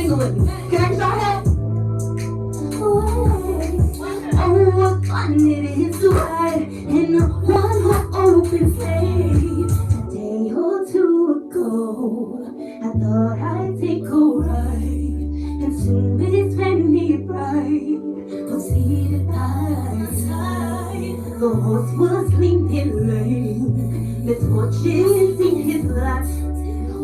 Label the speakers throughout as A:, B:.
A: jingle with me. Can I get y'all help? Oh, what fun it is to ride in one more open sleigh. A day or two ago, I thought I'd take a ride, and soon it's penny bright. Was seated by my side. The horse was leaning lame. Misfortunes in his lot.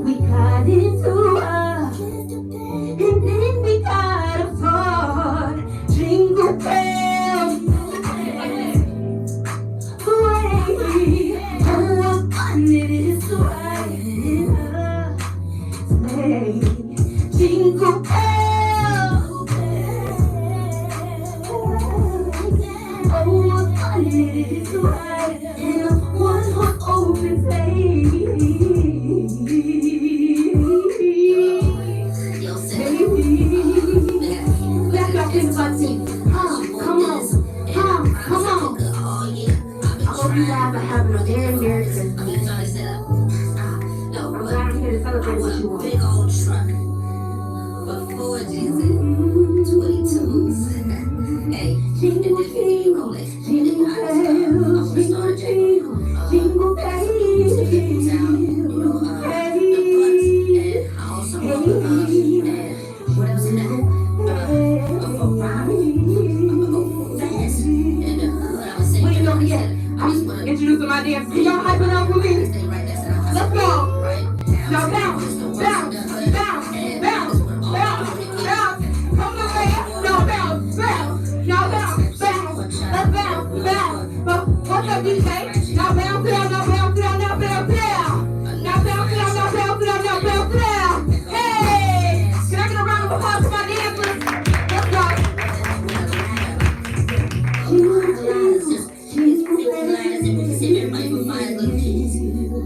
A: We got into a, and then we got a thought. Jingle bells, away. Oh, what fun it is to ride in a sleigh. Jingle bells, oh, what fun it is to ride in a one-horse open sleigh. Come on. I hope you guys are having a very Merry Christmas. I'm glad I'm here to celebrate what you want. Big old truck with 22s. Hey, jingle, jingle, jingle bells, jingle, jingle, jingle bells. Introducing my dance. Can y'all hype it up for me? Let's go. Now bounce, bounce, bounce, bounce, bounce, bounce. Come on, man. Now bounce, bounce. Now bounce, bounce. Let's bounce, bounce. What's up, DJ? Now bounce it out, now bounce it out, now bounce it out. Now bounce it out, now bounce it out, now bounce it out. Hey! Can I get a round of applause for my dancers? Let's go.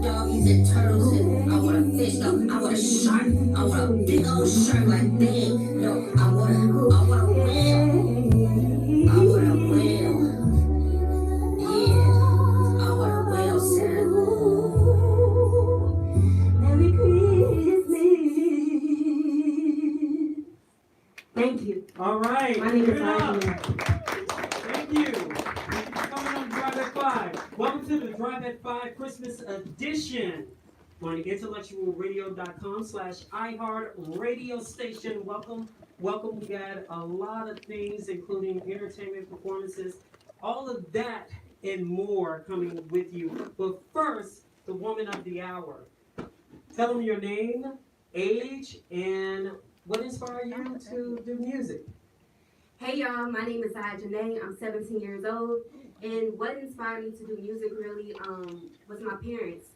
A: Doggies and turtles, and I want a fish, no, I want a shark, I want a big old shark like big, no, I want a whale, I want a whale, yeah, I want a whale, Santa. Merry Christmas. Thank you.
B: All right.
A: My name is Roland.
B: Thank you. Thank you for coming on Drive at 5. Welcome to the Drive at 5 Christmas edition on IntellectualRadio.com/iHeart radio station. Welcome. We got a lot of things, including entertainment performances, all of that and more coming with you. But first, the woman of the hour. Tell them your name, age, and what inspired you to do music.
C: Hey y'all, my name is Janae. I'm 17 years old, and what inspired me to do music really was my parents.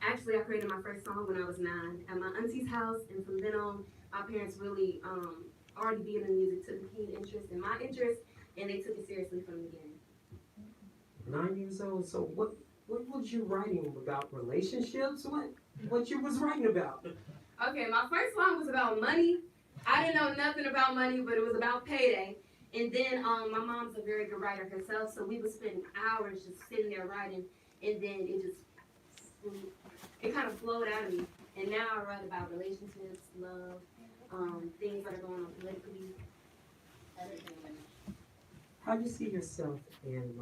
C: Actually, I created my first song when I was 9 at my auntie's house, and from then on, my parents really already being in music took a keen interest in my interest, and they took it seriously from the beginning.
B: 9 years old. So what was you writing about? Relationships? What you was writing about?
C: Okay, my first song was about money. I didn't know nothing about money, but it was about payday. And then my mom's a very good writer herself, so we would spend hours just sitting there writing, and then it kind of flowed out of me. And now I write about relationships, love, things that are going on politically.
B: How do you see yourself in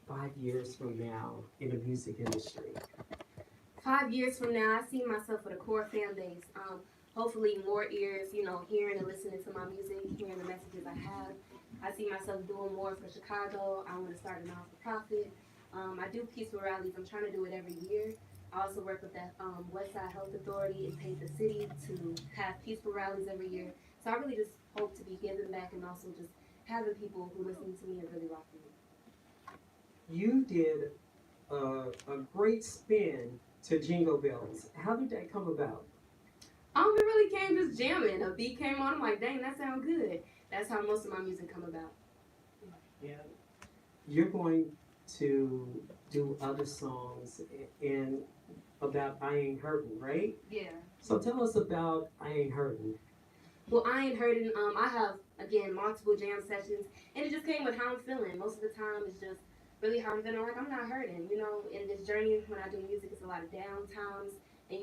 B: 5 years from now in the music industry?
C: 5 years from now, I see myself with a core fan base. Hopefully more ears, hearing and listening to my music, hearing the messages I have. I see myself doing more for Chicago. I want to start a non-for-profit. I do peaceful rallies. I'm trying to do it every year. I also work with the Westside Health Authority and paid the city to have peaceful rallies every year. So I really just hope to be giving back and also just having people who listen to me and really rock with me.
B: You did a great spin to Jingle Bells. How did that come about?
C: It really came just jamming. A beat came on. I'm like, dang, that sounds good. That's how most of my music come about.
B: Yeah. You're going to do other songs and about I Ain't Hurtin', right?
C: Yeah.
B: So tell us about I Ain't Hurtin'.
C: Well, I Ain't Hurtin', I have, again, multiple jam sessions, and it just came with how I'm feeling. Most of the time, it's just really how I'm feeling. Like, I'm not hurting, In this journey, when I do music, it's a lot of down times. And,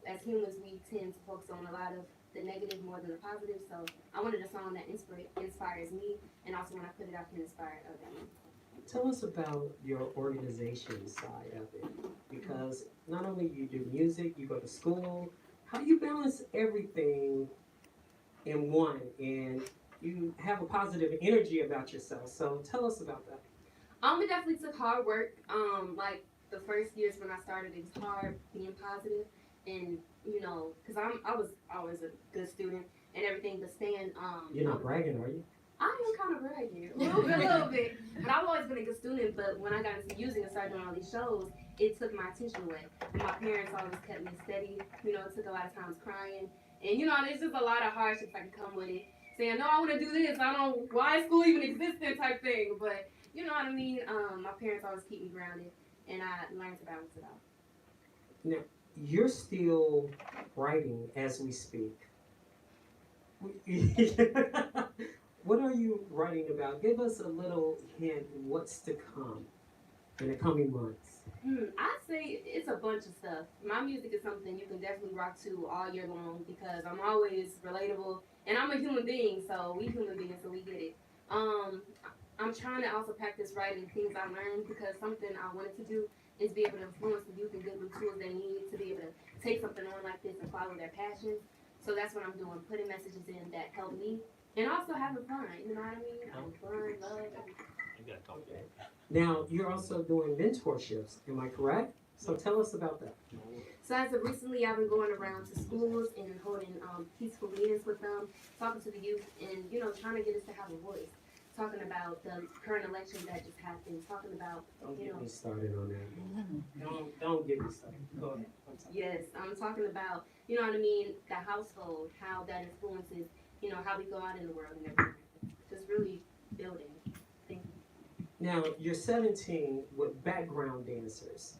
C: as humans, we tend to focus on a lot lot of the negative more than the positive. So I wanted a song that inspires me, and also when I put it out can inspire others.
B: Tell us about your organization side of it, because not only you do music, you go to school. How do you balance everything in one, and you have a positive energy about yourself? So tell us about that.
C: It definitely took hard work. Like the first years when I started, it was hard being positive, and because I was always a good student and everything, but staying.
B: You're not bragging, are you?
C: I am kind of bragging, a little bit. But I've always been a good student. But when I got into music and started doing all these shows, it took my attention away. And my parents always kept me steady. It took a lot of times crying, and there's just a lot of hardships that can come with it. Saying, no, I want to do this. I don't. Why school even existed type thing. But you know what I mean. My parents always keep me grounded, and I learned to balance it out.
B: Now, you're still writing as we speak. What are you writing about? Give us a little hint what's to come in the coming months.
C: I'd say it's a bunch of stuff. My music is something you can definitely rock to all year long because I'm always relatable, and I'm a human being, so we human beings, so we get it. I'm trying to also practice writing things I learned because something I wanted to do is be able to influence the youth and give them tools they need to be able to take something on like this and follow their passions. So that's what I'm doing, putting messages in that help me. And also having fun, you know what I mean? Fun, love, everything.
B: Now, you're also doing mentorships, am I correct? So tell us about that.
C: So as of recently, I've been going around to schools and holding peaceful meetings with them, talking to the youth, and trying to get us to have a voice. Talking about the current election that just happened. Talking about
B: Don't get me started on that. Don't get me started. Go ahead.
C: Yes, I'm talking about you know what I mean, the household, how that influences how we go out in the world and everything. Just really building. Thank you.
B: Now, you're 17 with background dancers.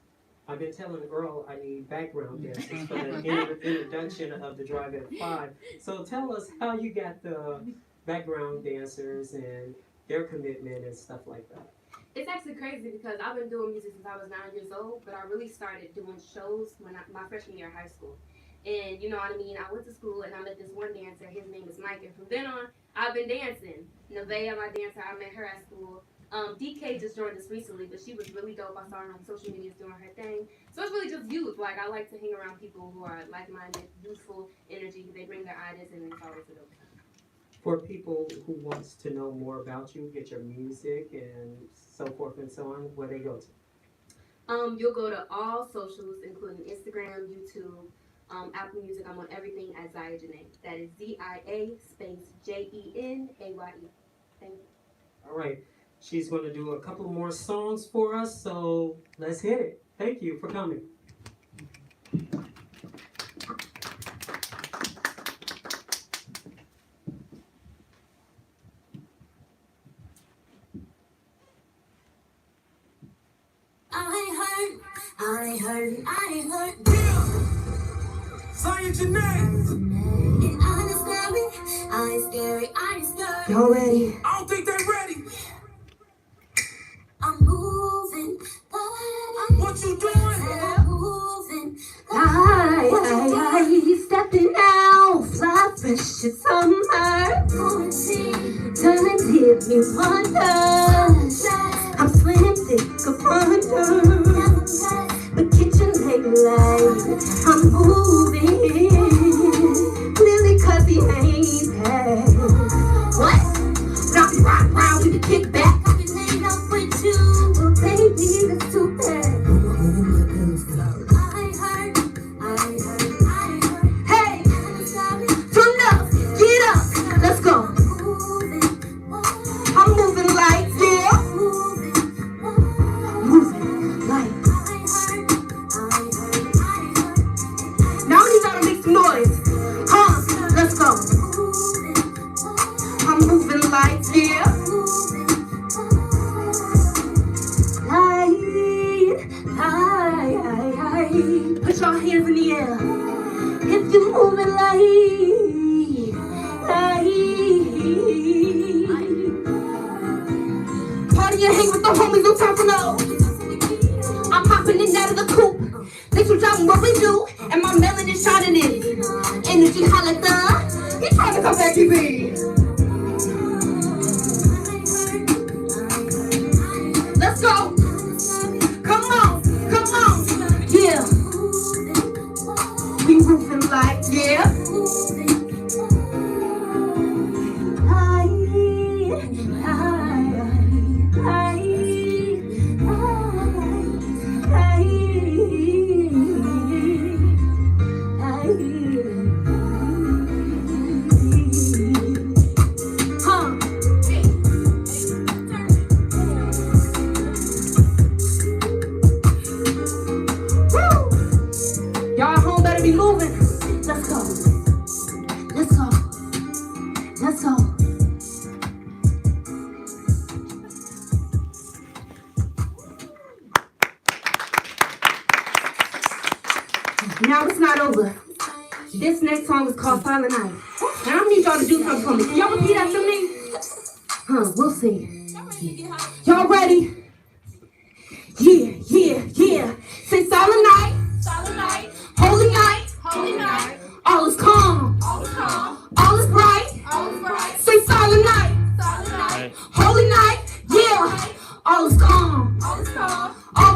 B: I've been telling Earl I need background dancers for the introduction of the Drive at 5. So tell us how you got the background dancers and their commitment and stuff like that.
C: It's actually crazy because I've been doing music since I was 9 years old, but I really started doing shows when my freshman year of high school. And you know what I mean, I went to school and I met this one dancer, his name is Mike, and from then on, I've been dancing. Nevaeh, my dancer, I met her at school. DK just joined us recently, but she was really dope. I saw her on social media doing her thing. So it's really just youth. Like, I like to hang around people who are like-minded, youthful energy. They bring their ideas and it's always a dope time.
B: For people who wants to know more about you, get your music and so forth and so on, where they go to?
C: You'll go to all socials, including Instagram, YouTube, Apple Music. I'm on everything as Zia Janae. That is ZIA space JENAYE. Thank you.
B: All right. She's going to do a couple more songs for us, so let's hit it. Thank you for coming.
A: I heard.
D: Zia Janae.
A: And I ain't scary.
B: Y'all ready?
D: I don't think they're ready.
A: I'm moving.
D: What you doing?
A: I'm moving.
E: I stepping out, fly fresh as summer. Doesn't hit me wonder. I'm swimming thick of wonder. But kitchen late light, I'm moving. Clearly 'cause he ain't paid. What? Rock, we can kick back.
A: I can hang up with you.
E: Well, baby, that's too bad.
A: I heard.
E: Hey, turn up, get up, let's go. I'm moving like yeah. Moving like. Now we gotta make some noise. Let's go. I'm moving like yeah. Put your hands in the air. If you're moving party and hang with the homies, no time for no. I'm popping in out of the coupe. They keep driving what we do, and my melanin shining in. Energy holla, he trying to come back, he be. Let's go. Come on, yeah. We moving like, yeah. Now it's not over. This next song is called Silent Night. And I need y'all to do something for me. Can y'all repeat after me? We'll see. Y'all ready? Yeah. Say silent night, holy night, all is calm, all is bright. Say silent night, holy night, yeah, all is calm, all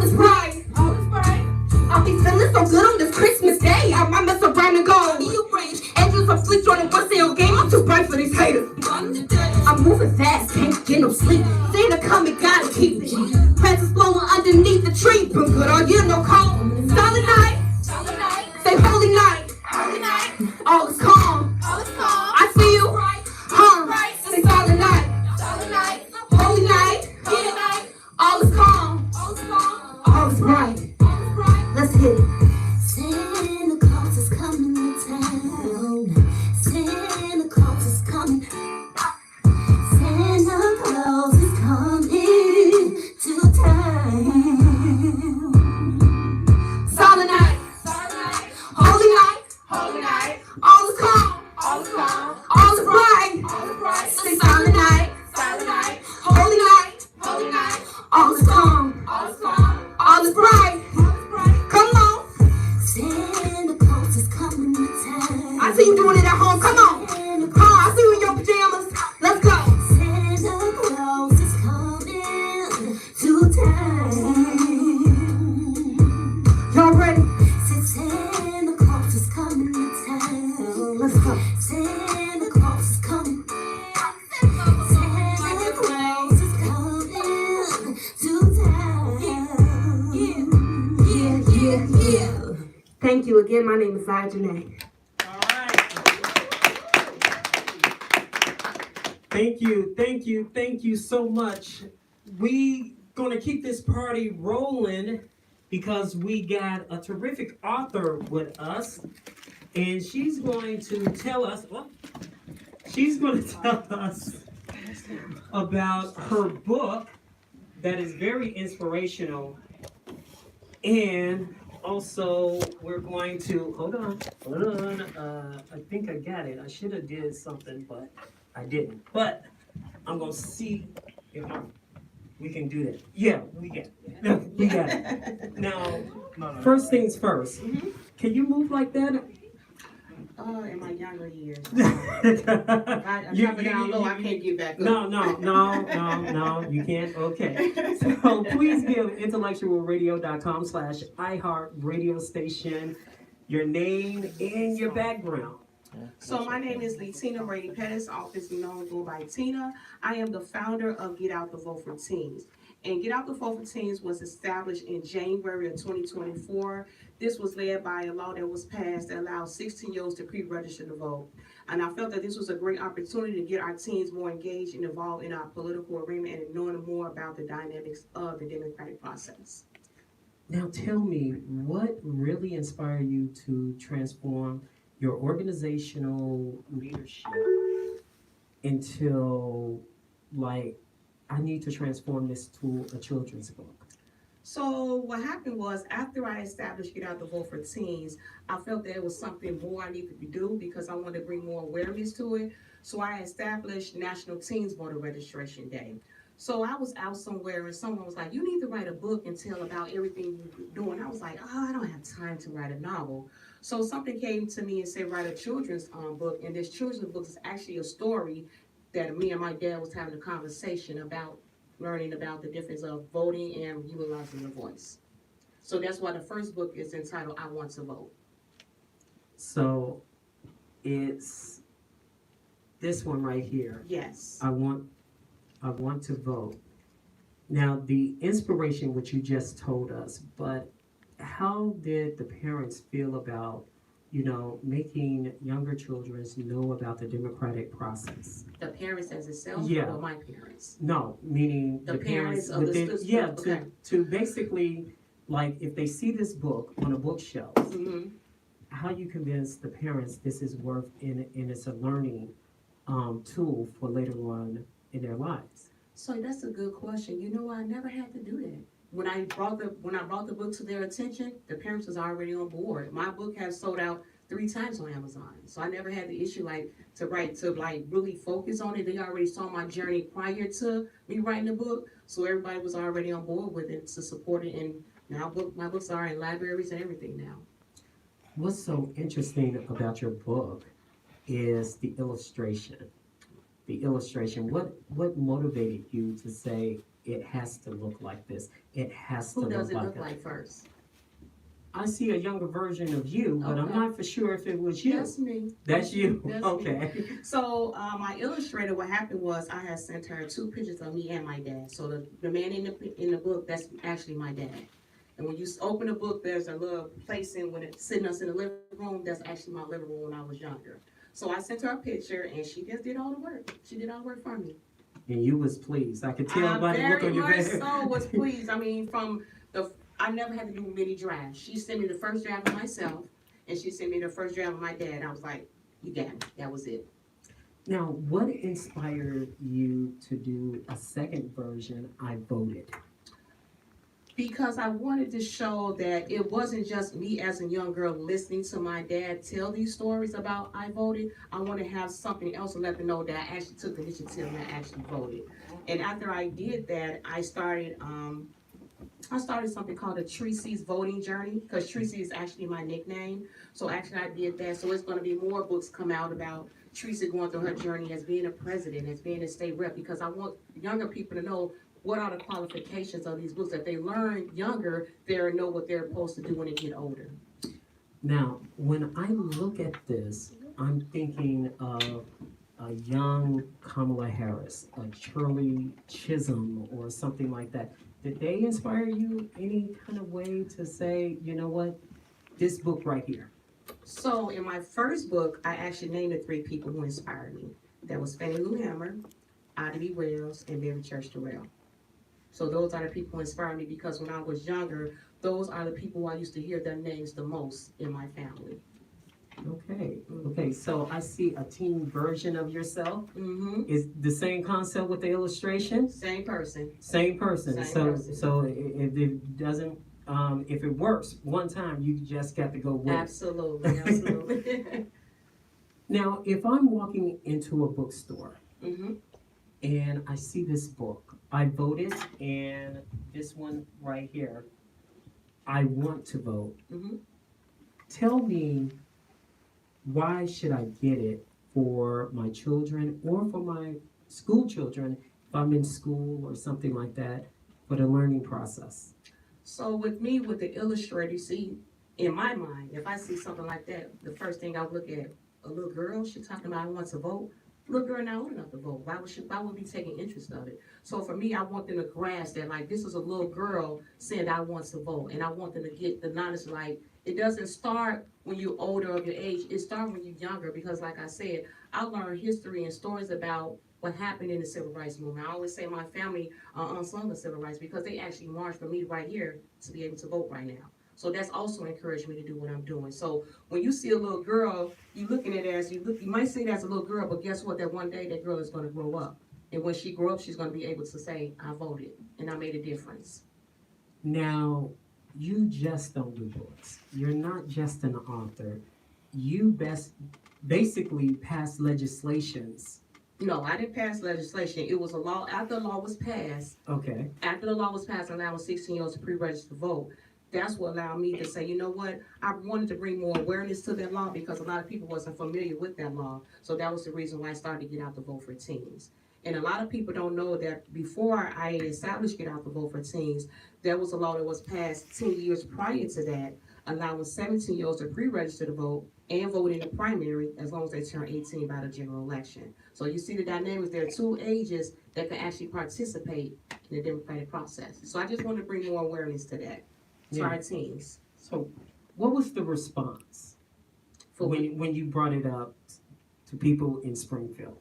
E: is bright. I'll be feeling so good on this Christmas day. I might mess around and go. Angels are fleet on a one sale game. I'm too bright for these haters. I'm moving fast, can't get no sleep. Santa coming, gotta keep it. Presents blowing underneath the tree. But good all year, no call. Silent night, say holy night. All is calm, I feel, say silent night, holy night, all is calm, all is bright. Let's hit it. Santa Claus is coming to town. Santa Claus is coming. Santa Claus is coming to town. Silent night, holy night, all is calm, all is bright. Say silent night, holy night, all is calm, all is bright. Come on. Santa Claus is coming to town. I see you doing it at home. Come on. I see you in your pajamas. Let's go. Santa Claus is coming to town. Y'all ready? Santa Claus is coming to town. Let's go. Santa Claus is coming. Santa Claus is coming to town. Yeah. Thank you again. My name is Zaya Janae.
B: All right. Thank you so much. We gonna keep this party rolling because we got a terrific author with us, and she's going to tell us. About her book that is very inspirational. And also, we're going to, hold on, I think I got it. I should have did something, but I didn't. But I'm going to see if we can do that. Yeah, we got it. Now, first things first. Can you move like that?
F: In my younger years. I'm dropping down low, I can't get back up.
B: No, you can't. Okay. So please give IntellectualRadio.com/iHeartRadio station your name and your background.
F: So my name is Tina Brady Pettis, officially known by Tina. I am the founder of Get Out the Vote for Teens. And Get Out the Vote for Teens was established in January of 2024. This was led by a law that was passed that allowed 16-year-olds to pre-register to vote. And I felt that this was a great opportunity to get our teens more engaged and involved in our political arena and knowing more about the dynamics of the democratic process.
B: Now tell me, what really inspired you to transform your organizational leadership into, like, I need to transform this to a children's book?
F: So what happened was, after I established Get Out the Vote for Teens, I felt there was something more I needed to do because I wanted to bring more awareness to it. So I established National Teens Voter Registration Day. So I was out somewhere and someone was like, you need to write a book and tell about everything you're doing. I was like, I don't have time to write a novel. So something came to me and said, write a children's book, and this children's book is actually a story that me and my dad was having a conversation about, learning about the difference of voting and utilizing your voice. So that's why the first book is entitled I Want to Vote.
B: So it's this one right here.
F: Yes.
B: I want to vote. Now the inspiration which you just told us, but how did the parents feel about, making younger children know about the democratic process?
F: The parents as itself,
B: Yeah.
F: or my parents?
B: No, meaning
F: The parents of the students.
B: yeah,
F: Okay.
B: to basically, like, if they see this book on a bookshelf,
F: Mm-hmm.
B: how you convince the parents this is worth and it's a learning tool for later on in their lives?
F: So that's a good question. I never had to do that. When I brought the book to their attention, the parents was already on board. My book has sold out 3 times on Amazon, so I never had the issue to really focus on it. They already saw my journey prior to me writing the book, so everybody was already on board with it to support it. And now my books are in libraries and everything now.
B: What's so interesting about your book is the illustration. The illustration. What motivated you to say it has to look like this? It has to
F: Who
B: look
F: does it
B: like
F: look
B: that.
F: like first?
B: I see a younger version of you, but I'm
F: Okay.
B: not for sure if it was you.
F: That's me.
B: That's you.
F: That's me.
B: Okay.
F: So my illustrator, what happened was I had sent her 2 pictures of me and my dad. So the man in the book, that's actually my dad. And when you open the book, there's a little place when it's sitting us in the living room. That's actually my living room when I was younger. So I sent her a picture, and she just did all the work. She did all the work for me.
B: And you was pleased. I could tell by the look on your
F: very
B: face.
F: much so was pleased. I mean, I never had to do many drafts. She sent me the first draft of myself, and she sent me the first draft of my dad. I was like, you got me. That was it.
B: Now, what inspired you to do a second version, I Voted?
F: Because I wanted to show that it wasn't just me as a young girl listening to my dad tell these stories about I voted. I want to have something else to let them know that I actually took the initiative and I actually voted. And after I did that, I started something called the Tracy's Voting Journey, because Tracy is actually my nickname. So actually I did that. So it's going to be more books come out about Tracy going through her journey as being a president, as being a state rep, because I want younger people to know what are the qualifications of these books. If they learn younger, they'll know what they're supposed to do when they get older.
B: Now, when I look at this, I'm thinking of a young Kamala Harris, a Shirley Chisholm, or something like that. Did they inspire you any kind of way to say, you know what, this book right here?
F: So in my first book, I actually named the 3 people who inspired me. That was Fannie Lou Hammer, Ida B. Wells, and Mary Church Terrell. So those are the people who inspired me, because when I was younger, those are the people I used to hear their names the most in my family.
B: Okay, so I see a teen version of yourself.
F: Mm-hmm.
B: Is the same concept with the illustration?
F: Same person.
B: Same person.
F: Same person.
B: So if it doesn't, if it works one time, you just got to go with it.
F: Absolutely, absolutely.
B: Now, if I'm walking into a bookstore
F: Mm-hmm.
B: and I see this book, I voted, and this one right here, I want to vote.
F: Mm-hmm.
B: Tell me, why should I get it for my children or for my school children if I'm in school or something like that for the learning process?
F: So with me, with the illustrator, you see, in my mind, if I see something like that, the first thing I look at, a little girl, she talking about I want to vote. Little girl not old enough to vote. Why would be taking interest of it? So for me, I want them to grasp that, like, this is a little girl saying I want to vote, and I want them to get the knowledge, like, it doesn't start when you're older of your age. It starts when you're younger, because like I said, I learned history and stories about what happened in the civil rights movement. I always say my family are unsung of civil rights, because they actually marched for me right here to be able to vote right now. So that's also encouraged me to do what I'm doing. So when you see a little girl, you looking at it as you might see it as a little girl, but guess what? That one day that girl is going to grow up. And when she grows up, she's going to be able to say, I voted and I made a difference.
B: Now, you just don't do books. You're not just an author. You basically pass legislations.
F: No, I didn't pass legislation. It was a law. After the law was passed,
B: Okay.
F: allowing 16-year-olds to pre-register to vote, that's what allowed me to say, you know what, I wanted to bring more awareness to that law because a lot of people wasn't familiar with that law. So that was the reason why I started to Get Out the Vote for Teens. And a lot of people don't know that before I established Get Out the Vote for Teens, there was a law that was passed 10 years prior to that, allowing 17-year-olds to pre-register to vote and vote in the primary as long as they turn 18 by the general election. So you see the dynamics, there are two ages that can actually participate in the democratic process. So I just want to bring more awareness to that, to our teens.
B: So what was the response when you brought it up to people in Springfield?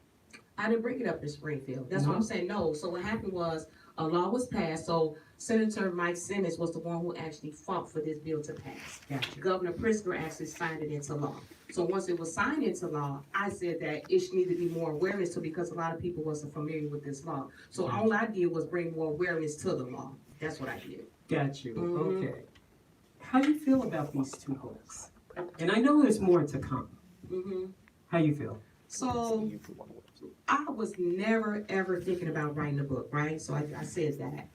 F: I didn't bring it up in Springfield. That's what I'm saying. No. So what happened was a law was passed. So Senator Mike Simmons was the one who actually fought for this bill to pass.
B: Gotcha.
F: Governor Pritzker actually signed it into law. So once it was signed into law, I said that it should need to be more awareness to because a lot of people wasn't familiar with this law. So all I did was bring more awareness to the law. That's what I did.
B: Got you.
F: Mhm.
B: Okay. How do you feel about these two books? And I know there's more to come.
F: Mm-hmm.
B: How you feel?
F: So I was never ever thinking about writing a book, right? So I said that.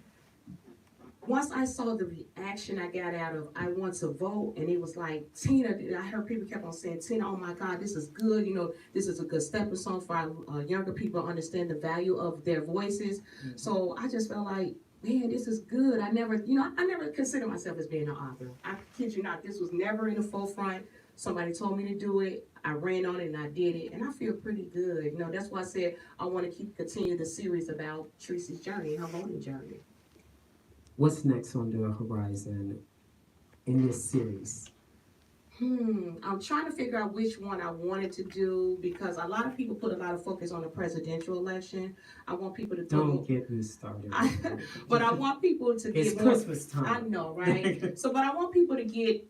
F: Once I saw the reaction I got out of I Want to Vote, and it was like, Tina, I heard people kept on saying, Tina, oh my God, this is good. You know, this is a good stepping stone for our younger people to understand the value of their voices. Mm-hmm. So I just felt like, man, this is good. I never considered myself as being an author. I kid you not, this was never in the forefront. Somebody told me to do it. I ran on it and I did it, and I feel pretty good. You know, that's why I said I want to continue the series about Tracy's journey, her voting journey.
B: What's next on the horizon in this series?
F: I'm trying to figure out which one I wanted to do because a lot of people put a lot of focus on the presidential election. I want people to
B: Don't get me started.
F: But I want people to get
B: It's Christmas time.
F: I know, right? But I want people to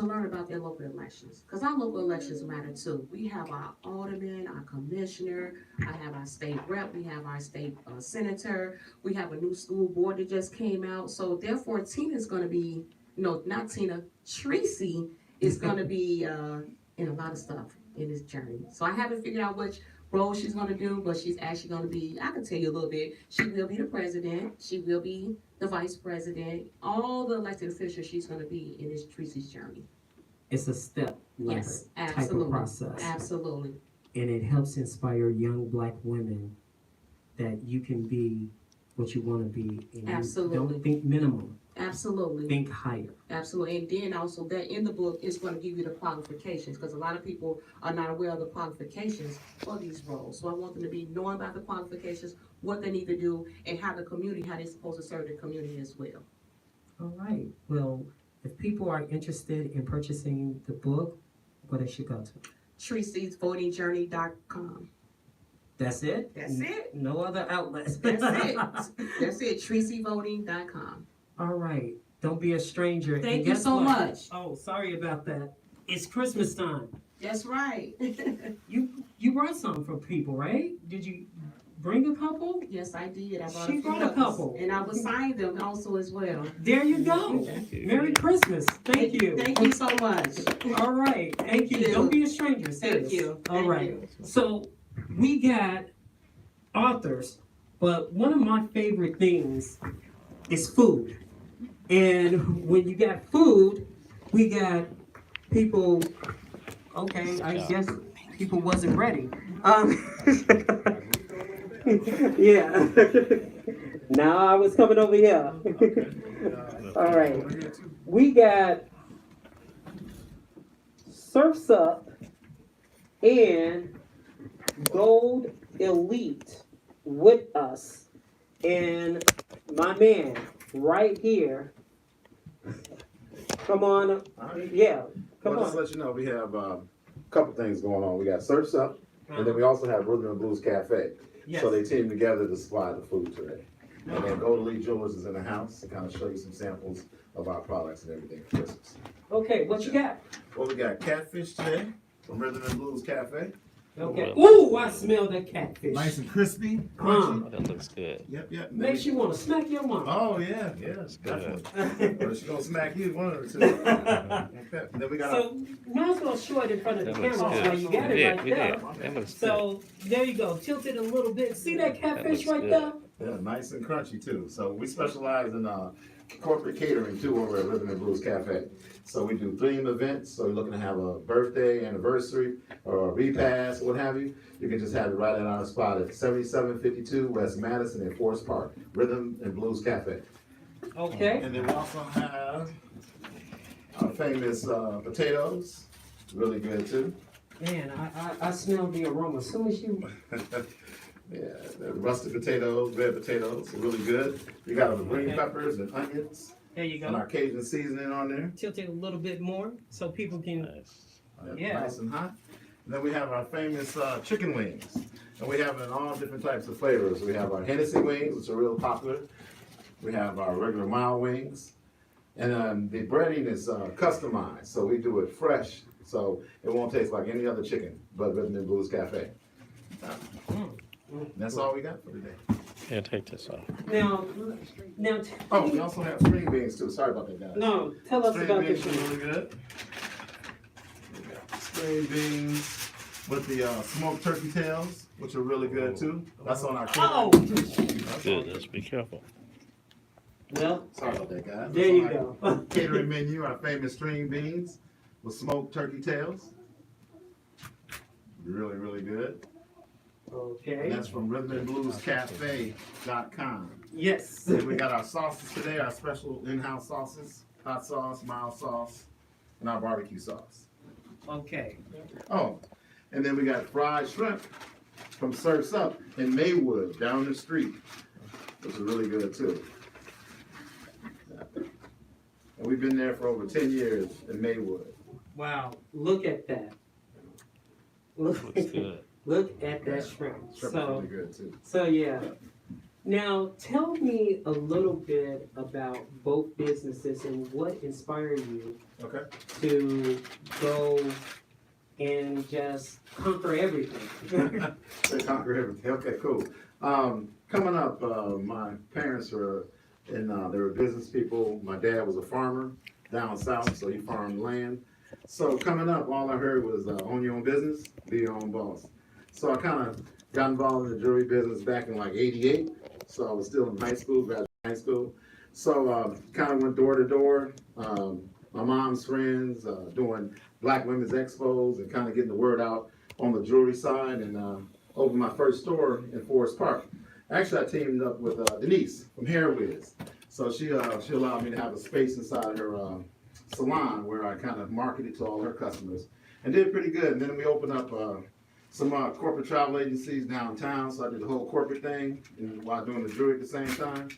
F: learn about their local elections because our local elections matter too. We have our alderman, our commissioner, I have our state rep, we have our state senator, we have a new school board that just came out. So therefore, Tina's going to be, no, not Tina, Tracy is going to be in a lot of stuff in this journey. So I haven't figured out which role she's going to do, but she's actually going to be, I can tell you a little bit, she will be the president, she will be the vice president, all the elected officials she's going to be in this Tracy's journey.
B: It's a step ladder type of process.
F: Absolutely.
B: And it helps inspire young Black women that you can be what you want to be. And
F: Absolutely.
B: Don't think minimum.
F: Absolutely.
B: Think higher.
F: Absolutely. And then also that in the book is going to give you the qualifications because a lot of people are not aware of the qualifications for these roles. So I want them to be knowing about the qualifications, what they need to do, and how they're supposed to serve the community as well.
B: All right. Well, if people are interested in purchasing the book, where they should go to?
F: Tracy'sVotingJourney.com.
B: That's it?
F: That's it.
B: No other outlets.
F: That's it. That's it. TracyVoting.com.
B: All right. Don't be a stranger.
F: Thank you so much.
B: Oh, sorry about that. It's Christmas time.
F: That's right.
B: You brought some for people, right? Did you bring a couple?
F: Yes, I did. I brought
B: She brought a couple.
F: And I will sign them also as well.
B: There you go. Merry Christmas. Thank you.
F: Thank you so much.
B: All right. Thank you. Don't be a stranger.
F: Thank you.
B: All right. So we got authors, but one of my favorite things is food. And when you got food, we got people, okay, I guess people wasn't ready. Yeah. Now I was coming over here. All right. We got Surf's Up and Gold Elite with us. And my man right here. Come on. Yeah. Come
G: Just to
B: on.
G: let you know, we have a couple things going on. We got Surf's Up, and then we also have Rhythm and Blues Cafe.
B: Yes.
G: So they team together to supply the food today. And then Gold Elite Jewelers is in the house to kind of show you some samples of our products and everything for Christmas.
B: Okay, what you got?
G: Well, we got catfish today from Rhythm and Blues Cafe.
B: Okay. Ooh, I smell that catfish.
G: Nice and crispy, crunchy.
H: Oh, that looks good.
G: Yep, yep.
B: Makes you want to smack your mom.
G: Oh, yeah,
H: Good.
G: definitely. Or she gonna smack you, one of the two. Okay. Then we got
B: So, might as well show it in front of the
H: That
B: camera
H: looks
B: so
H: good.
B: you got it
H: Yeah,
B: right
H: yeah.
B: there.
H: That looks good.
B: So, there you go. Tilt it a little bit. See that catfish
H: looks
B: right
H: good.
B: there?
G: Yeah, nice and crunchy too. So we specialize in corporate catering too over at Rhythm and Blues Cafe. So we do theme events, so you're looking to have a birthday, anniversary, or a repast, what have you. You can just have it right at our spot at 7752 West Madison in Forest Park, Rhythm and Blues Cafe.
B: Okay.
G: And then we also have our famous potatoes, really good too.
B: Man, I smell the aroma. As soon as you...
G: Yeah, the rusted potatoes, red potatoes, are really good. We got our green peppers and onions
B: There you
G: and
B: go.
G: our Cajun seasoning on there.
B: Tilt it a little bit more so people can... Yeah.
G: Nice and hot. And then we have our famous chicken wings. And we have it in all different types of flavors. We have our Hennessy wings, which are real popular. We have our regular mild wings. And the breading is customized, so we do it fresh. So it won't taste like any other chicken, but Rhythm and Blues Cafe. That's all we got for today.
H: Yeah, take this off.
B: Now,
G: Oh, we also have string beans too. Sorry about that, guys.
B: no, tell us
G: String
B: about
G: beans
B: this
G: are
B: one.
G: really good. We got string beans with the smoked turkey tails, which are really good too. That's on our
B: Oh!
H: Goodness, be careful.
B: Well,
G: Sorry about that, guys.
B: there
G: That's
B: you
G: on
B: go.
G: our catering menu, our famous string beans with smoked turkey tails. Really, really good. And
B: Okay.
G: that's from rhythmandbluescafe.com.
B: Yes.
G: And we got our sauces today, our special in-house sauces, hot sauce, mild sauce, and our barbecue sauce.
B: Okay.
G: Oh, and then we got fried shrimp from Surf's Up in Maywood down the street, which is really good too. And we've been there for over 10 years in Maywood.
B: Wow. Look at that.
H: Looks good.
B: Look at that shrimp.
G: Shrimp is really good too.
B: So yeah. Now tell me a little bit about both businesses and what inspired you
G: Okay.
B: to go and just conquer everything.
G: They conquer everything. Okay, cool. Coming up, my parents were they were business people. My dad was a farmer down south, so he farmed land. So coming up, all I heard was own your own business, be your own boss. So I kind of got involved in the jewelry business back in like '88. So I was still in high school, graduated high school. So kind of went door to door. My mom's friends doing Black Women's Expos and kind of getting the word out on the jewelry side, and opened my first store in Forest Park. Actually, I teamed up with Denise from Hair Wiz. So she allowed me to have a space inside her salon where I kind of marketed to all her customers and did pretty good. And then we opened up some corporate travel agencies downtown. So I did the whole corporate thing while doing the jewelry at the same time.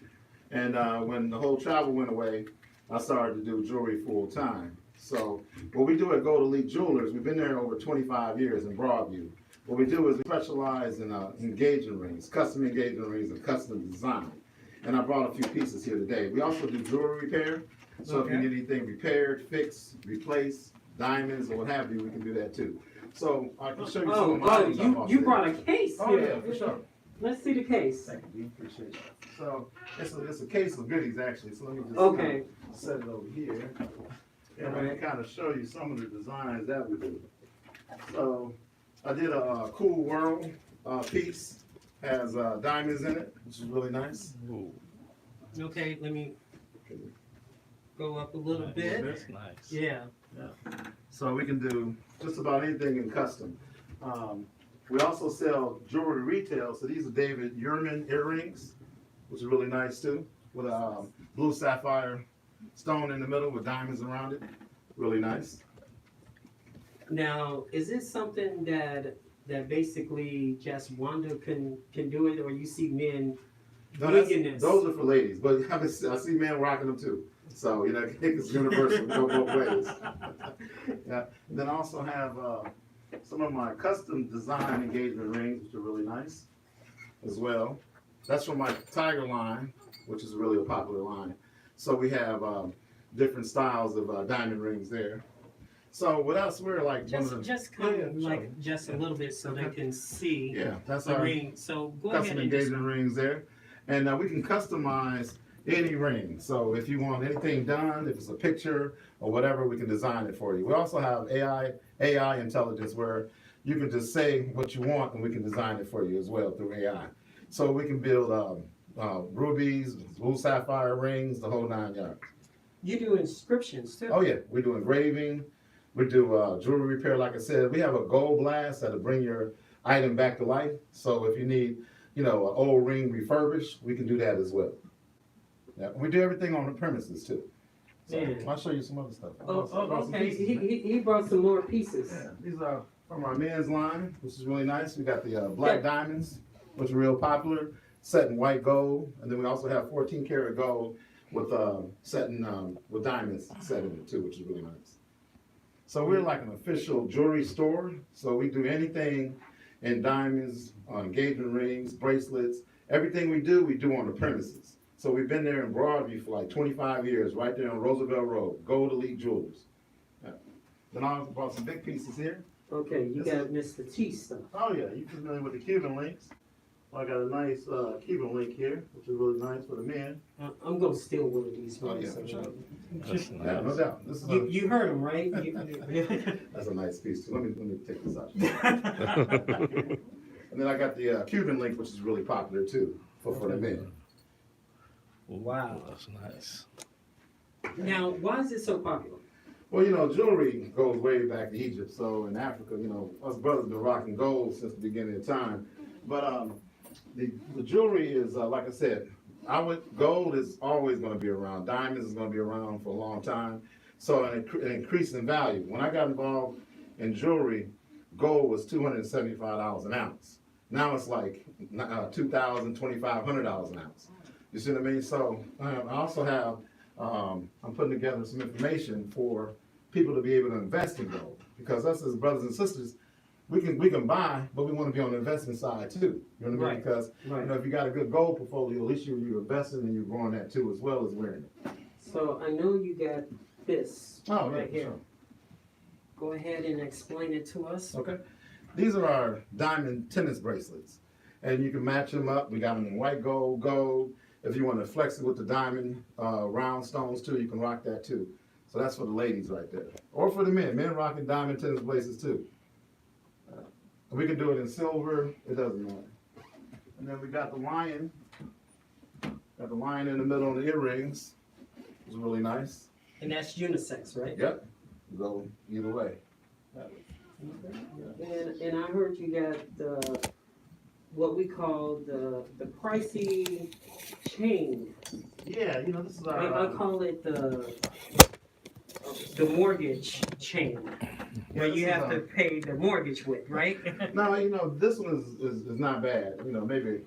G: And when the whole travel went away, I started to do jewelry full time. So what we do at Gold Elite Jewelers, we've been there over 25 years in Broadview. What we do is we specialize in engagement rings, custom engagement rings, and custom design. And I brought a few pieces here today. We also do jewelry repair. So if you need anything repaired, fixed, replaced, diamonds, or what have you, we can do that too. So I can show you some of my items I've
B: you brought a case
G: Oh
B: here.
G: yeah, for sure.
B: Let's see the case.
G: Thank you, appreciate it. So it's a case of goodies actually. So let me just
B: Okay.
G: set it over here. And I can kind of show you some of the designs that we do. So I did a cool world piece, has diamonds in it, which is really nice.
H: Ooh,
B: Okay, let me go up a little bit.
H: that's nice.
B: Yeah.
G: So we can do just about anything in custom. We also sell jewelry retail. So these are David Yurman earrings, which is really nice too, with a blue sapphire stone in the middle with diamonds around it. Really nice.
B: Now, is this something that basically just Wanda can do it, or you see men
G: No,
B: winging this?
G: those are for ladies, but I see men rocking them too. So, you know, I think it's universal, go both ways. Yeah. And then I also have some of my custom design engagement rings, which are really nice as well. That's from my Tiger line, which is really a popular line. So we have different styles of diamond rings there. So with us, we're like
B: just come
G: Yeah,
B: like
G: sure.
B: just a little bit so they can see
G: Yeah, that's
B: the
G: our
B: ring. So go
G: custom
B: ahead and
G: engagement rings there. And we can customize any ring. So if you want anything done, if it's a picture or whatever, we can design it for you. We also have AI intelligence where you can just say what you want and we can design it for you as well through AI. So we can build rubies, blue sapphire rings, the whole 9 yards.
B: You do inscriptions too.
G: Oh yeah, we do engraving, we do jewelry repair. Like I said, we have a gold blast that'll bring your item back to life. So if you need, an old ring refurbished, we can do that as well. Yeah, we do everything on the premises too. So
B: Man.
G: I'll show you some other stuff.
B: Oh,
G: Brought some
B: okay.
G: pieces, man.
B: He brought some more pieces.
G: Yeah, these are from our men's line, which is really nice. We got the black diamonds, which are real popular, set in white gold, and then we also have 14 karat gold with with diamonds set in it too, which is really nice. So we're like an official jewelry store. So we do anything in diamonds, engagement rings, bracelets, everything we do on the premises. So we've been there in Broadview for like 25 years, right there on Roosevelt Road, Gold Elite Jewels. Yeah. Then I also brought some big pieces here.
B: Okay, you got Mr. T stuff.
G: Oh yeah, you familiar with the Cuban links? I got a nice Cuban link here, which is really nice for the men.
B: I'm gonna steal one of these.
G: Oh yeah,
B: ones,
G: for sure.
H: That's
G: Yeah,
H: nice.
G: no doubt. This is
B: You heard him, right?
G: that's a nice piece too. Let me take this out. And then I got the Cuban link, which is really popular too for the men.
B: Wow.
H: That's nice.
B: Now, why is it so popular?
G: Well, jewelry goes way back to Egypt. So in Africa, us brothers been rocking gold since the beginning of time. But the jewelry is, like I said, gold is always going to be around. Diamonds is going to be around for a long time. So it increased in value. When I got involved in jewelry, gold was $275 an ounce. Now it's like $2,000, $2,500 an ounce. You see what I mean? So I also have, I'm putting together some information for people to be able to invest in gold. Because us as brothers and sisters, we can buy, but we want to be on the investment side too. You know what I mean?
B: Right.
G: Because if you got a good gold portfolio, at least you're investing and you're growing that too, as well as wearing it.
B: So I know you got this
G: Oh,
B: right
G: yeah,
B: here.
G: sure.
B: Go ahead and explain it to us.
G: Okay. These are our diamond tennis bracelets. And you can match them up. We got them in white gold, gold. If you want to flex it with the diamond round stones too, you can rock that too. So that's for the ladies right there. Or for the men. Men rocking diamond tennis bracelets too. We can do it in silver. It doesn't matter. And then we got the lion. Got the lion in the middle of the earrings. It's really nice.
B: And that's unisex, right?
G: Yep. Go either way.
B: And I heard you got the what we call the pricey chain.
G: Yeah, this is
B: I call it the mortgage chain, where you have to pay the mortgage with, right?
G: No, this one is not bad. Maybe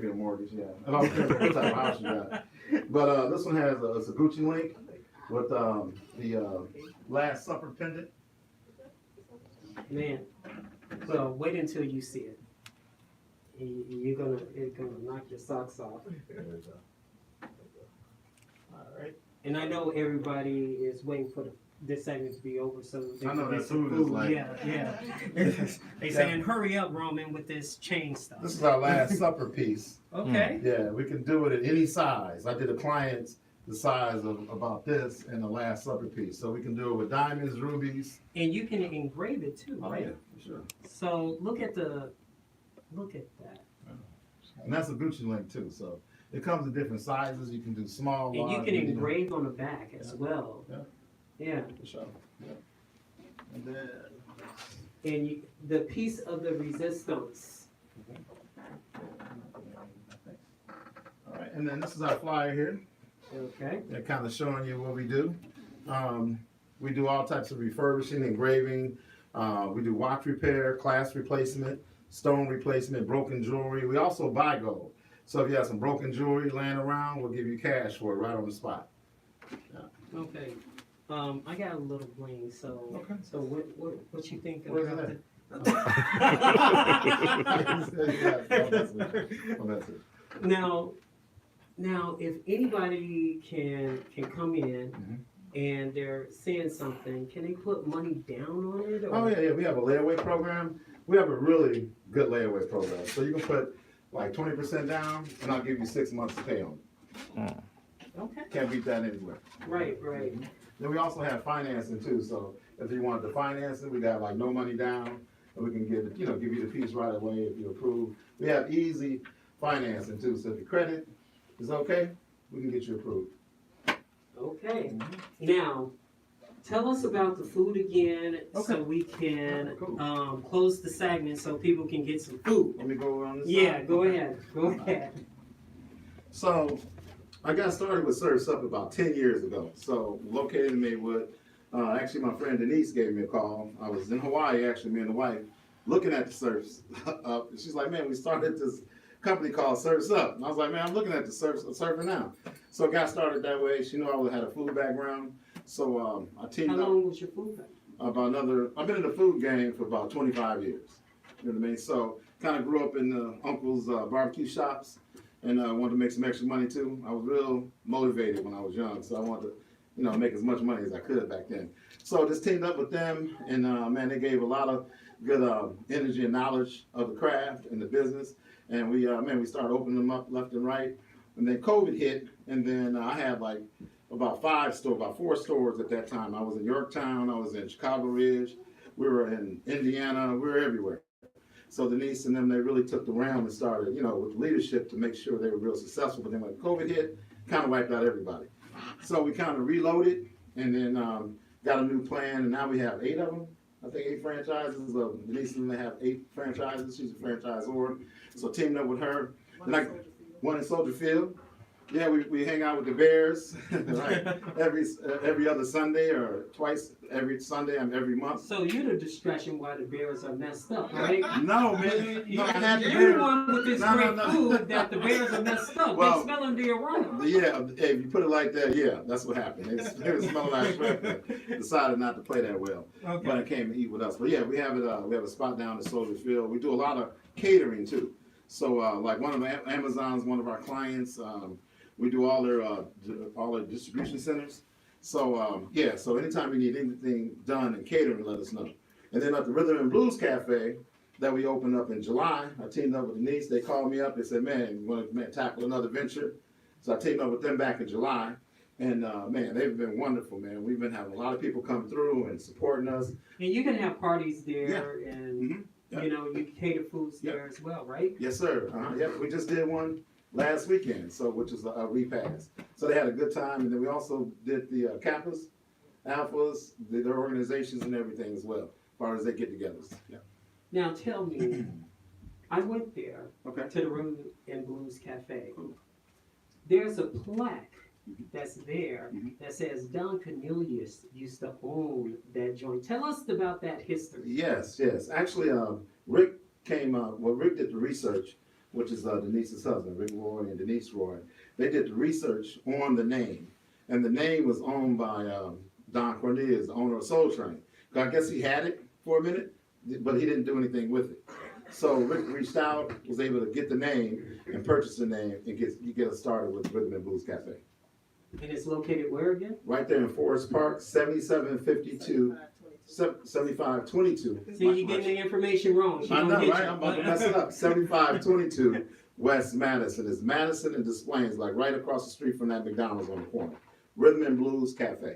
G: a mortgage, yeah. It all depends on what type of house you got. But this one has a Gucci link with the Last Supper pendant.
B: Man, so wait until you see it. It's gonna knock your socks off.
G: All right.
B: And I know everybody is waiting for this segment to be over, so they
G: I know
B: can
G: that
B: get some
G: food is
B: food.
G: like-
B: Yeah. They saying, hurry up, Roman, with this chain stuff.
G: This is our Last Supper piece.
B: Okay.
G: Yeah, we can do it at any size. I did a client's the size of about this and the Last Supper piece. So we can do it with diamonds, rubies.
B: And you can engrave it too,
G: Oh
B: right?
G: yeah, for sure.
B: So look at that.
G: And that's a Gucci link too. So it comes in different sizes. You can do small,
B: And you
G: large,
B: can
G: medium.
B: engrave on the back as
G: Yeah.
B: well.
G: Yeah.
B: Yeah.
G: For sure. Yeah. And then
B: And the piece of the resistance.
G: all right, and then this is our flyer here.
B: Okay.
G: They're kind of showing you what we do. We do all types of refurbishing, engraving. We do watch repair, clasp replacement, stone replacement, broken jewelry. We also buy gold. So if you have some broken jewelry laying around, we'll give you cash for it right on the spot.
B: Okay. I got a little bling, so
G: Okay.
B: so what you think
G: Where's
B: about
G: it
B: it?
G: Well, that's it.
B: Now, if anybody can come in
G: Mhm.
B: and they're saying something, can they put money down on it? Or?
G: Oh yeah, we have a layaway program. We have a really good layaway program. So you can put like 20% down, and I'll give you 6 months to pay on it.
B: Okay.
G: Can't beat that anywhere.
B: Right.
G: Then we also have financing too. So if you want to finance it, we got like no money down, and we can give you the piece right away if you approve. We have easy financing too. So if your credit Is that okay? We can get you approved.
B: Okay. Now, tell us about the food again, so we can close the segment so people can get some food.
G: Let me go on this
B: Yeah,
G: side.
B: go ahead. Go ahead.
G: So, I got started with Surf's Up about 10 years ago. So, located in Maywood. Actually, my friend Denise gave me a call. I was in Hawaii, actually, me and the wife, looking at the Surf's Up. And she's like, man, we started this company called Surf's Up. And I was like, man, I'm looking at the surfing now. So, I got started that way. She knew I had a food background. So, I teamed
B: How
G: up.
B: long was your food back?
G: I've been in the food game for about 25 years. You know what I mean? So, kind of grew up in the uncle's barbecue shops. And I wanted to make some extra money too. I was real motivated when I was young, so I wanted to, make as much money as I could back then. So just teamed up with them, and man, they gave a lot of good energy and knowledge of the craft and the business. And we started opening them up left and right. And then COVID hit, and then I had like about 4 stores at that time. I was in Yorktown, I was in Chicago Ridge, we were in Indiana, we were everywhere. So Denise and them, they really took the realm and started, with leadership to make sure they were real successful. But then when COVID hit, kind of wiped out everybody. So we kind of reloaded and then got a new plan. And now we have 8 of them. I think 8 franchises. Denise and them, they have 8 franchises. She's a franchisor. So teamed up with her. One in Soldier Field. Yeah, we hang out with the Bears like every other Sunday or twice every Sunday and every month.
B: So you're the distraction why the Bears are messed up, right?
G: No, man.
B: You,
G: No, I had the
B: you're
G: Bears.
B: the one with this great food that the Bears are messed up.
G: Well,
B: they smelling the aroma.
G: Yeah, if you put it like that, yeah, that's what happened. They were smelling like shrimp and decided not to play that well.
B: Okay.
G: But it came to eat with us. But yeah, we have it. We have a spot down in Soldier Field. We do a lot of catering too. So like one of Amazon's one of our clients. We do all their distribution centers. So yeah, so anytime you need anything done in catering, let us know. And then at the Rhythm and Blues Cafe that we opened up in July, I teamed up with Denise. They called me up. They said, man, you want to tackle another venture? So I teamed up with them back in July. And man, they've been wonderful, man. We've been having a lot of people come through and supporting us.
B: And you can have parties there,
G: Yeah.
B: and
G: Mhm. Yeah.
B: you cater foods there as well, right?
G: Yes, sir. Yep, we just did one last weekend, which was a repast. So they had a good time, and then we also did the Kappas, Alphas, their organizations and everything as well, as far as they get-togethers. Yeah.
B: Now tell me, I went there
G: Okay.
B: to the Room and Blues Cafe. There's a plaque that's there that says Don Cornelius used to own that joint. Tell us about that history.
G: Yes. Actually, Rick Rick did the research, which is Denise's husband, Rick Roy and Denise Roy. They did the research on the name, and the name was owned by Don Cornelius, the owner of Soul Train. I guess he had it for a minute, but he didn't do anything with it. So Rick reached out, was able to get the name and purchase the name and get us started with Rhythm and Blues Cafe.
B: And it's located where again?
G: Right there in Forest Park, 7522.
B: See, you're getting the information wrong. She
G: I
B: gonna
G: know,
B: get
G: right?
B: you.
G: I'm about to mess it up. 7522 West Madison. It's Madison and Des Plaines, like right across the street from that McDonald's on the corner. Rhythm and Blues Cafe.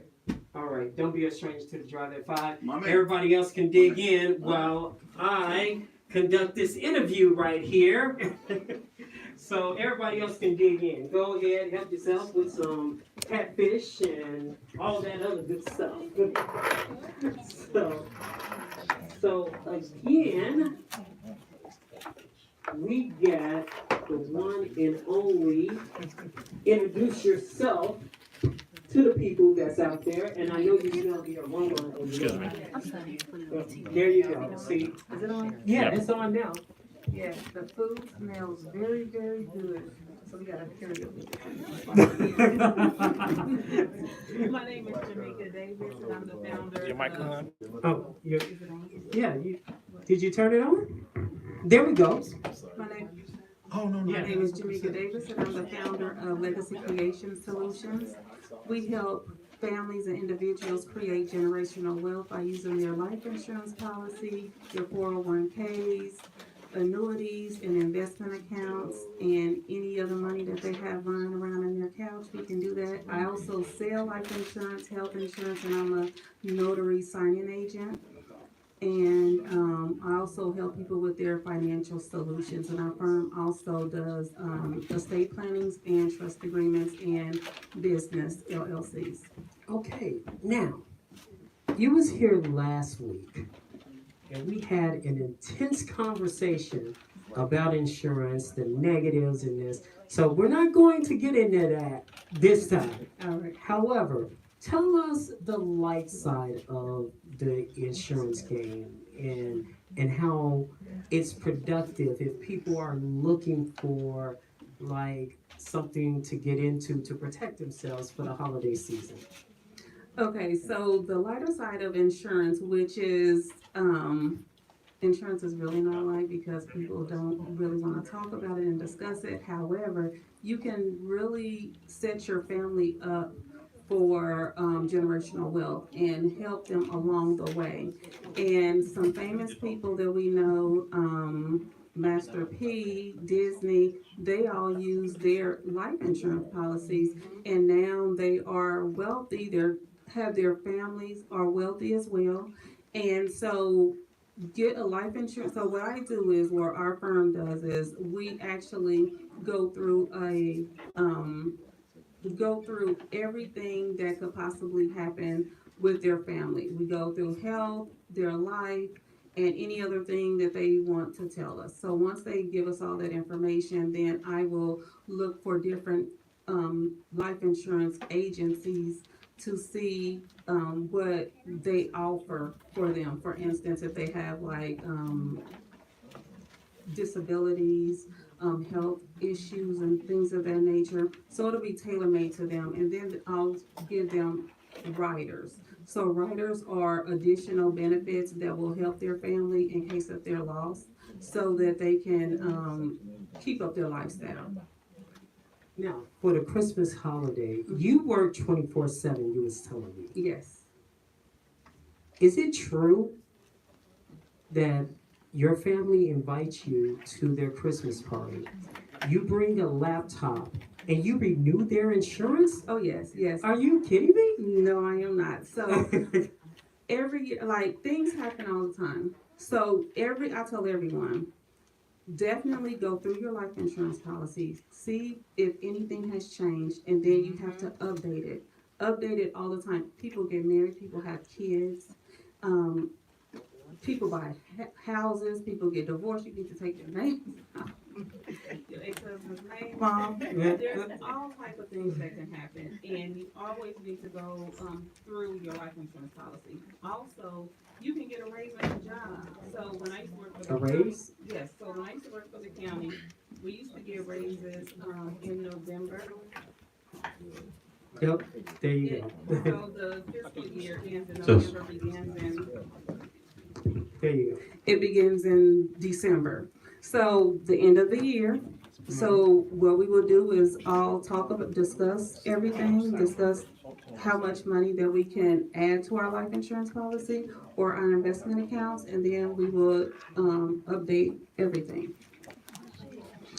B: All right, don't be a stranger to the Drive at 5.
G: My man.
B: Everybody else can dig in while I conduct this interview right here. So everybody else can dig in. Go ahead, help yourself with some catfish and all that other good stuff. So again, we got the one and only introduce yourself to the people that's out there, and I know you smell the aroma.
H: Excuse me.
B: There you go. See,
I: Is it on?
B: yeah, it's on now.
I: Yes, the food smells very, very good. So we gotta carry it. My name is Jamaica Davis, and I'm the founder.
H: Your mic on?
B: Oh, yeah. Did you turn it on? There we go.
I: My name
B: Yeah.
I: is Jamaica Davis, and I'm the founder of Legacy Creation Solutions. We help families and individuals create generational wealth by using their life insurance policy, their 401ks, annuities and investment accounts, and any other money that they have lying around in their couch. We can do that. I also sell life insurance, health insurance, and I'm a notary signing agent. And I also help people with their financial solutions. And our firm also does estate plannings and trust agreements and business LLCs.
J: Okay, now, you was here last week, and we had an intense conversation about insurance, the negatives in this. So we're not going to get into that this time.
I: All right.
J: However, tell us the light side of the insurance game and how it's productive if people are looking for like something to get into to protect themselves for the holiday season.
I: Okay, so the lighter side of insurance, which is insurance is really not light because people don't really want to talk about it and discuss it. However, you can really set your family up for generational wealth and help them along the way. And some famous people that we know, Master P, Disney, they all use their life insurance policies, and now they are wealthy. Their families are wealthy as well, and so get a life insurance. So what I do is, what our firm does is, we actually go through everything that could possibly happen with their family. We go through health, their life, and any other thing that they want to tell us. So once they give us all that information, then I will look for different life insurance agencies to see what they offer for them. For instance, if they have like disabilities, health issues and things of that nature. So it'll be tailor-made to them, and then I'll give them riders. So riders are additional benefits that will help their family in case of their loss, so that they can keep up their lifestyle.
J: Now, for the Christmas holiday, you work 24/7, you was telling me.
I: Yes.
J: Is it true that your family invites you to their Christmas party? You bring a laptop and you renew their insurance?
I: Oh, yes, yes.
J: Are you kidding me?
I: No, I am not. So every year, like, things happen all the time. So I tell everyone, definitely go through your life insurance policy, see if anything has changed, and then you have to update it. Update it all the time. People get married, people have kids, people buy houses, people get divorced. You need to take your names out. Your ex-husband's name off. There's all type of things that can happen, and you always need to go through your life insurance policy. Also, you can get a raise on your job. So when I used to work for the county,
J: raise?
I: yes. So when I used to work for the county, we used to get raises in November.
J: Yep, there you go.
I: So the fiscal year ends in November, begins in.
J: There you go.
I: It begins in December. So the end of the year. So what we will do is all discuss everything, discuss how much money that we can add to our life insurance policy or our investment accounts, and then we will update everything.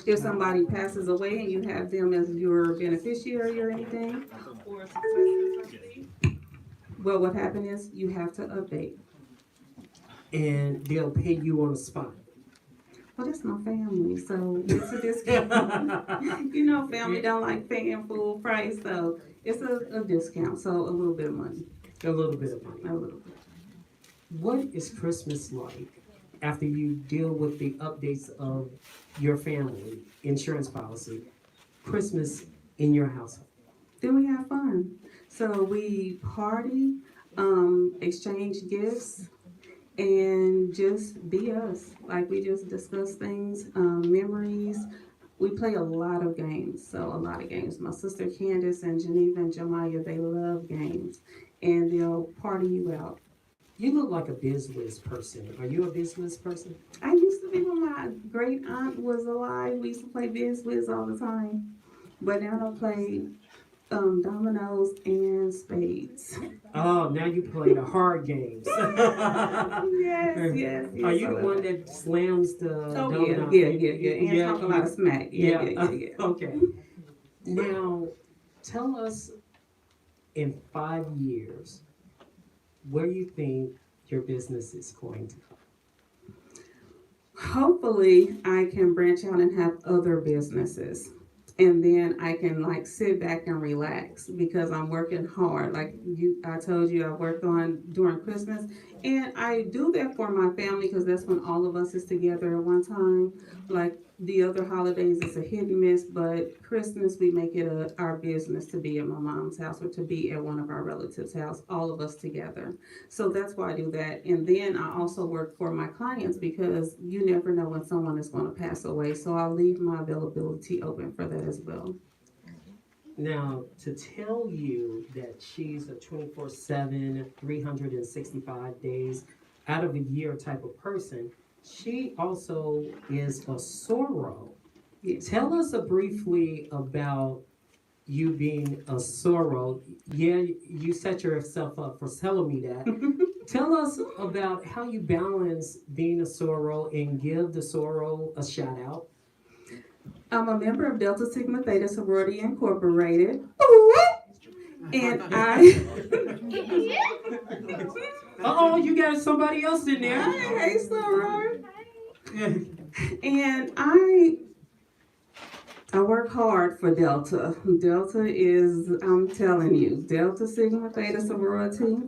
I: If somebody passes away and you have them as your beneficiary or anything, or a successor trustee, well, what happened is you have to update.
J: And they'll pay you on the spot.
I: Well, that's my family, so it's a discount. You know, family don't like paying full price, so it's a discount, so a little bit of money.
J: A little bit of money.
I: A little bit.
J: What is Christmas like after you deal with the updates of your family insurance policy? Christmas in your household?
I: Then we have fun. So we party, exchange gifts, and just be us. Like, we just discuss things, memories. We play a lot of games. So a lot of games. My sister Candace and Geneva and Jemiah, they love games, and they'll party you out.
J: You look like a biz-wiz person. Are you a biz-wiz person?
I: I used to be, when my great aunt was alive. We used to play Biz Wiz all the time. But now I play dominoes and spades.
J: Oh, now you play the hard games.
I: Yes.
J: Are you the one that slams the domino?
I: Yeah. And talk a lot of smack. Yeah.
J: Okay. Now, tell us, in 5 years, where you think your business is going to come?
F: Hopefully, I can branch out and have other businesses. And then I can like sit back and relax because I'm working hard. Like I told you, I worked on during Christmas, and I do that for my family because that's when all of us is together at one time. Like the other holidays, it's a hit and miss, but Christmas we make it our business to be at my mom's house or to be at one of our relatives' house, all of us together. So that's why I do that. And then I also work for my clients because you never know when someone is going to pass away. So I'll leave my availability open for that as well.
J: Now, to tell you that she's a 24/7, 365 days out of a year type of person, she also is a soror.
F: Yes.
J: Tell us briefly about you being a soror. Yeah, you set yourself up for telling me that. Tell us about how you balance being a soror and give the soror a shout out.
F: I'm a member of Delta Sigma Theta Sorority Incorporated. And I...
J: Uh-oh, you got somebody else in there.
F: Hey, soror. And I work hard for Delta. Delta is, I'm telling you, Delta Sigma Theta Sorority.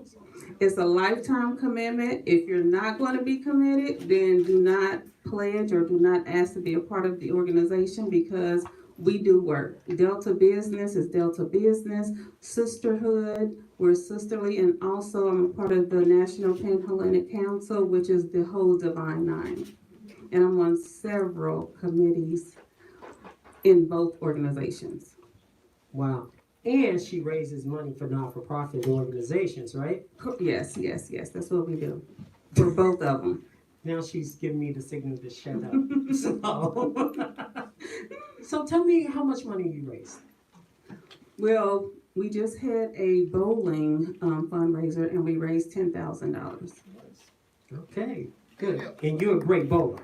F: It's a lifetime commitment. If you're not going to be committed, then do not pledge or do not ask to be a part of the organization because we do work. Delta Business is Delta Business. Sisterhood, we're sisterly, and also I'm a part of the National Panhellenic Council, which is the whole Divine Nine. And I'm on several committees in both organizations.
J: Wow. And she raises money for not-for-profit organizations, right?
F: Yes. That's what we do for both of them.
J: Now she's giving me the signal to shut up. So tell me how much money you raised.
F: Well, we just had a bowling fundraiser and we raised $10,000.
J: Okay, good. And you're a great bowler.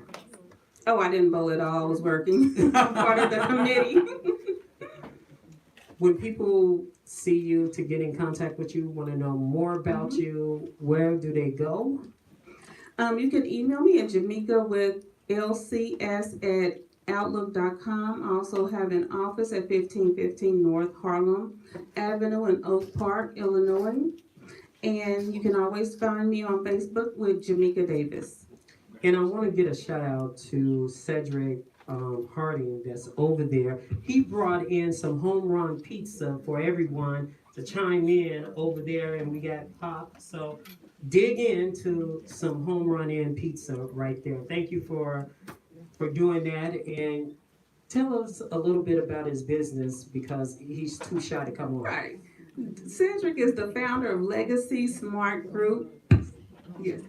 F: Oh, I didn't bowl at all. I was working. I'm part of the committee.
J: When people see you to get in contact with you, want to know more about you, where do they go?
F: You can email me at Jamaica with lcs@outlook.com. I also have an office at 1515 North Harlem Avenue in Oak Park, Illinois. And you can always find me on Facebook with Jamaica Davis.
J: And I want to get a shout out to Cedric Harding that's over there. He brought in some home run pizza for everyone to chime in over there, and we got pop. So dig into some home run in pizza right there. Thank you for doing that, and tell us a little bit about his business because he's too shy to come on.
F: Right. Cedric is the founder of Legacy Smart Group. Yes,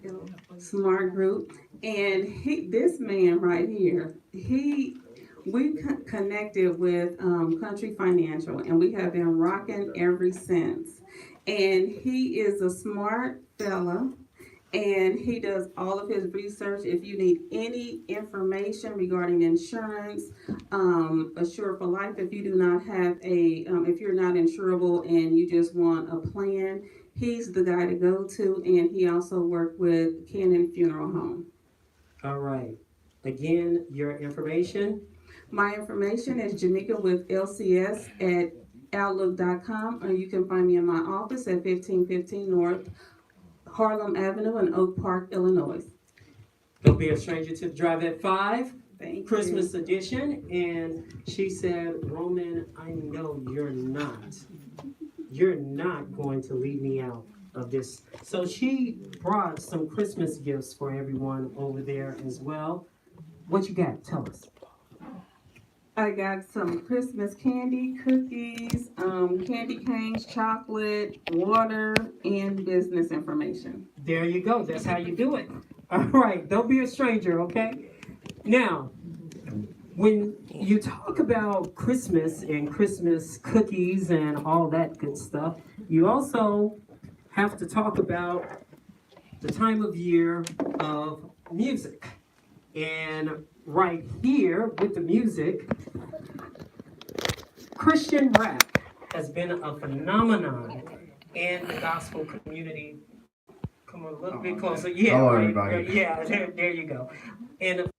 F: Smart Group. And this man right here, we connected with Country Financial, and we have been rocking ever since. And he is a smart fella, and he does all of his research. If you need any information regarding insurance, Assure for Life, if you do not have if you're not insurable and you just want a plan, he's the guy to go to, and he also worked with Cannon Funeral Home.
J: All right. Again, your information?
F: My information is Jamaica with LCS@outlook.com, or you can find me in my office at 1515 North Harlem Avenue in Oak Park, Illinois.
J: Don't be a stranger to Drive at 5.
F: Thank
J: Christmas
F: you.
J: edition. And she said, Roman, I know you're not going to leave me out of this. So she brought some Christmas gifts for everyone over there as well. What you got? Tell us.
F: I got some Christmas candy, cookies, candy canes, chocolate, water, and business information.
J: There you go. That's how you do it. All right. Don't be a stranger, okay? Now, when you talk about Christmas and Christmas cookies and all that good stuff, you also have to talk about the time of year of music. And right here with the music, Christian rap has been a phenomenon in the gospel
B: come a little bit closer. Yeah,
K: Hello,
B: right,
K: everybody.
B: Yeah, there you go. And